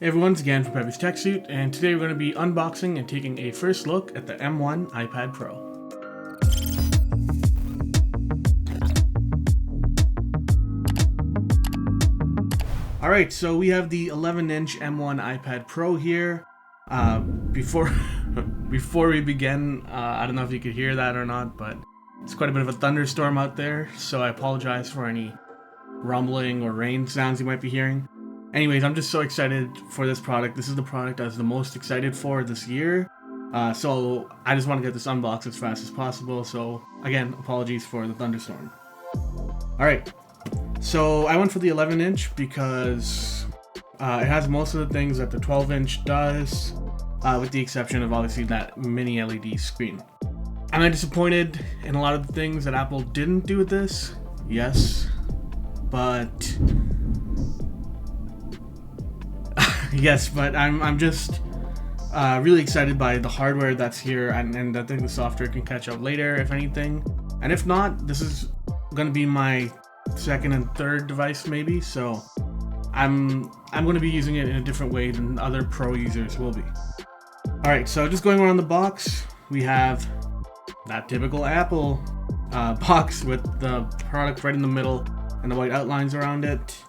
Hey everyone, it's again from Pepi's Techsuit, and today we're going to be unboxing and taking a first look at the M1 iPad Pro. Alright, so we have the 11-inch M1 iPad Pro here. Before we begin, I don't know if you could hear that or not, but it's quite a bit of a thunderstorm out there, so I apologize for any rumbling or rain sounds you might be hearing. Anyways, I'm just so excited for this product. This is the product I was the most excited for this year. So I just want to get this unboxed as fast as possible. So again, apologies for the thunderstorm. Alright, so I went for the 11-inch because it has most of the things that the 12-inch does, with the exception of obviously that mini LED screen. Am I disappointed in a lot of the things that Apple didn't do with this? Yes, but I'm just really excited by the hardware that's here, and I think the software can catch up later, if anything. And if not, this is going to be my second and third device maybe, so I'm going to be using it in a different way than other Pro users will be. Alright, so just going around the box, we have that typical Apple box with the product right in the middle and the white outlines around it.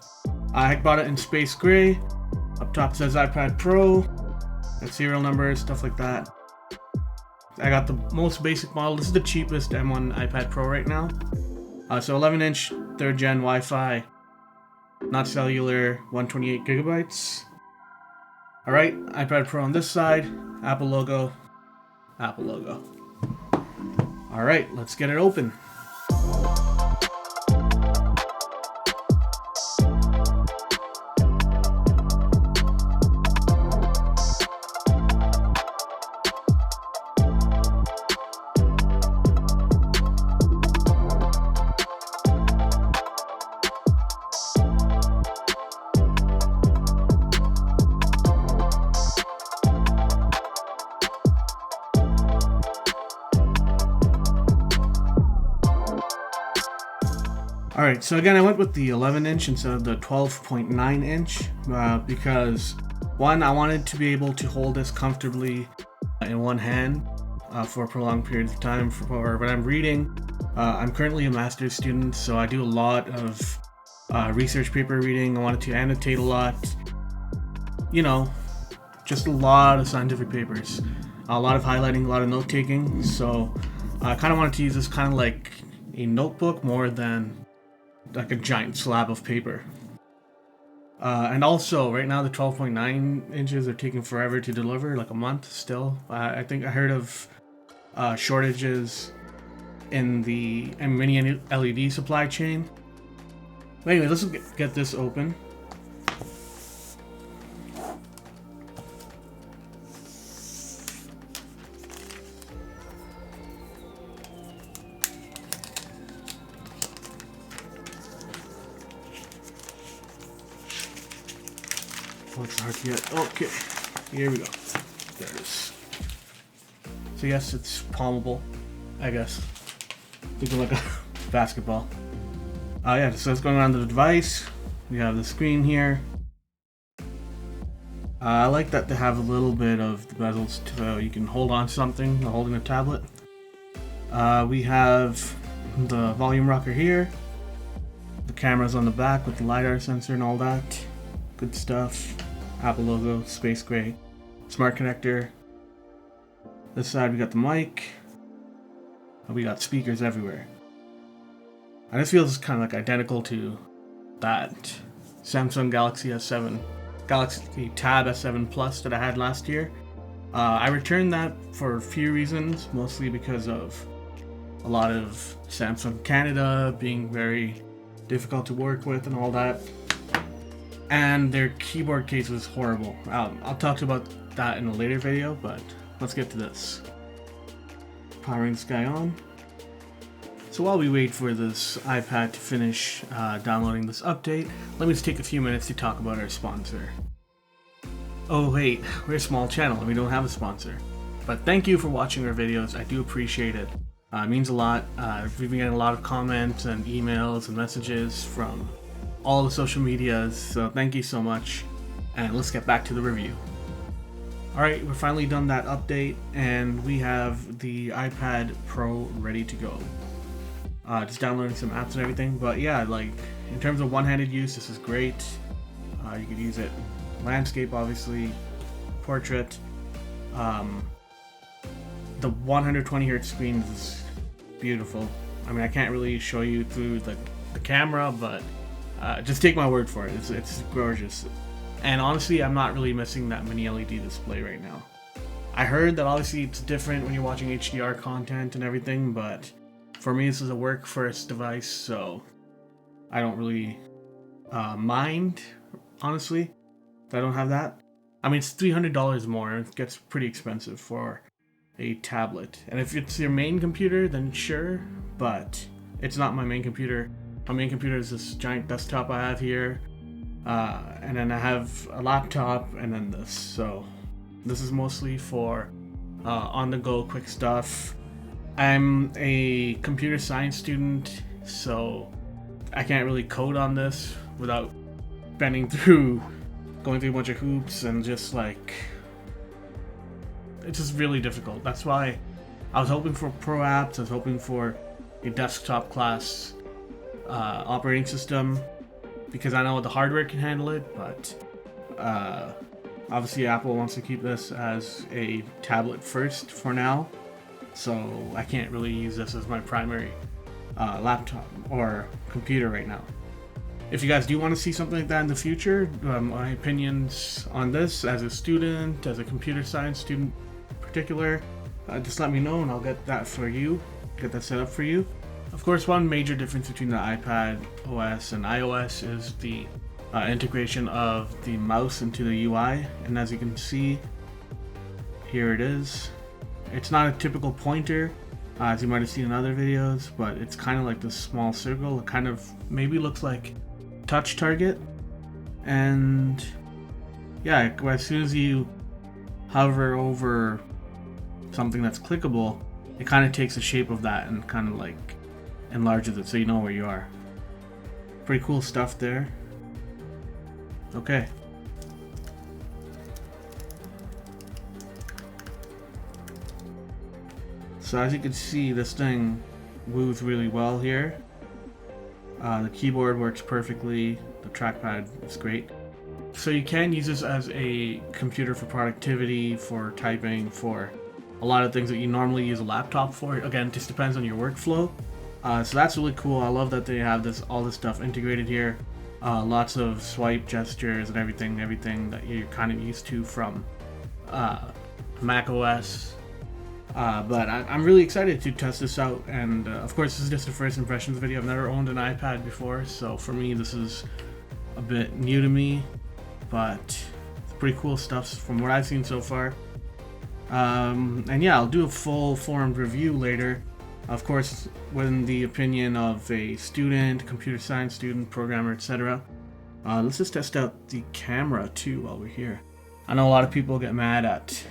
I bought it in space gray. Up top says iPad Pro, got serial numbers, stuff like that. I got the most basic model. This is the cheapest M1 iPad Pro right now. So 11-inch, 3rd gen Wi-Fi, not cellular, 128 gigabytes. Alright, iPad Pro on this side, Apple logo, Apple logo. Alright, let's get it open. Alright, so again I went with the 11-inch instead of the 12.9-inch because one, I wanted to be able to hold this comfortably in one hand for prolonged periods of time for when I'm reading. I'm currently a master's student, so I do a lot of research paper reading. I wanted to annotate a lot, you know, just a lot of scientific papers, a lot of highlighting, a lot of note taking. So I kind of wanted to use this kind of like a notebook more than like a giant slab of paper. And also right now the 12.9 inches are taking forever to deliver, like a month still. I think I heard of shortages in the mini LED supply chain. But anyway, let's get this open. Oh, it's hard to get. Okay, here we go. There it is. So yes, it's palmable, I guess. Think of like a basketball. Yeah, so it's going around the device. We have the screen here. I like that they have a little bit of the bezels so you can hold on to something while holding a tablet. We have the volume rocker here. The camera's on the back with the LiDAR sensor and all that. Good stuff. Apple logo, space gray, smart connector. This side we got the mic. And we got speakers everywhere. And this feels kind of like identical to that Samsung Galaxy S7, Galaxy Tab S7 Plus that I had last year. I returned that for a few reasons, mostly because of a lot of Samsung Canada being very difficult to work with and all that. And their keyboard case was horrible. I'll talk about that in a later video, but let's get to this. Powering this guy on. So while we wait for this iPad to finish downloading this update, let me just take a few minutes to talk about our sponsor. Oh wait, we're a small channel and we don't have a sponsor. But thank you for watching our videos, I do appreciate it. It means a lot. We've been getting a lot of comments and emails and messages from all the social medias, so thank you so much. and let's get back to the review. Alright, we're finally done that update, and we have the iPad Pro ready to go. Just downloading some apps and everything, but yeah, like in terms of one-handed use, this is great. You could use it landscape, obviously, portrait. The 120 Hz screen is beautiful. I mean, I can't really show you through the camera, but just take my word for it. It's gorgeous. And honestly, I'm not really missing that mini LED display right now. I heard that obviously it's different when you're watching HDR content and everything, but for me, this is a work first device, so I don't really mind, honestly, that I don't have that. I mean, it's $300 more. It gets pretty expensive for a tablet. And if it's your main computer, then sure, but it's not my main computer. My main computer is this giant desktop I have here, and then I have a laptop, and then this. So this is mostly for on-the-go quick stuff. I'm a computer science student, so I can't really code on this without going through a bunch of hoops, and just like, it's just really difficult. That's why I was hoping for pro apps. I was hoping for a desktop class operating system, because I know the hardware can handle it, but obviously Apple wants to keep this as a tablet first for now, so I can't really use this as my primary laptop or computer right now. If you guys do want to see something like that in the future, my opinions on this as a student, as a computer science student in particular, just let me know and I'll get that for you, get that set up for you. Of course, one major difference between the iPad OS and iOS is the integration of the mouse into the UI, and as you can see, here it is. It's not a typical pointer, as you might have seen in other videos, but it's kind of like this small circle. It kind of maybe looks like touch target, and yeah, as soon as you hover over something that's clickable, it kind of takes the shape of that and kind of like enlarges it so you know where you are. Pretty cool stuff there. Okay. So as you can see, this thing moves really well here. The keyboard works perfectly. The trackpad is great. So you can use this as a computer for productivity, for typing, for a lot of things that you normally use a laptop for. Again, it just depends on your workflow. So that's really cool. I love that they have all this stuff integrated here. Lots of swipe gestures and everything that you're kind of used to from Mac OS. But I'm really excited to test this out, and of course this is just a first impressions video. I've never owned an iPad before, so for me this is a bit new to me, but it's pretty cool stuff from what I've seen so far. And yeah, I'll do a full formed review later, of course with the opinion of a student, computer science student, programmer, etc. Let's just test out the camera too while we're here. I know a lot of people get mad at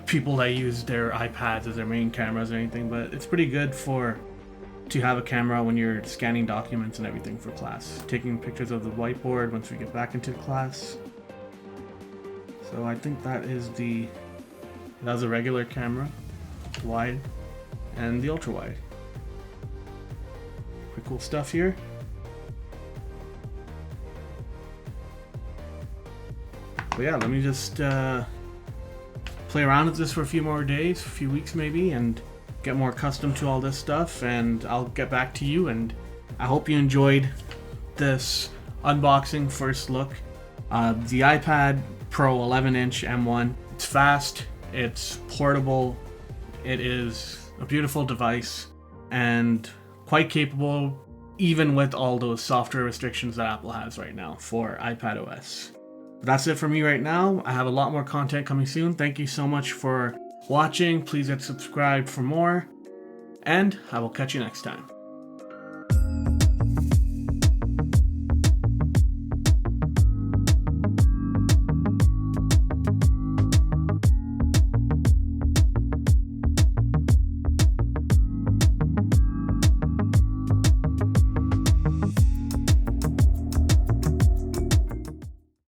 people that use their iPads as their main cameras or anything, but it's pretty good to have a camera when you're scanning documents and everything for class, taking pictures of the whiteboard once we get back into class. So I think that is a regular camera, wide, and the ultra wide. Pretty cool stuff here. But yeah, let me just play around with this for a few more days, a few weeks maybe, and get more accustomed to all this stuff, and I'll get back to you. And I hope you enjoyed this unboxing first look. The iPad Pro 11-inch M1. It's fast, it's portable, it is a beautiful device, and quite capable even with all those software restrictions that Apple has right now for iPad OS. That's it for me right now. I have a lot more content coming soon. Thank you so much for watching. Please hit subscribe for more, and I will catch you next time.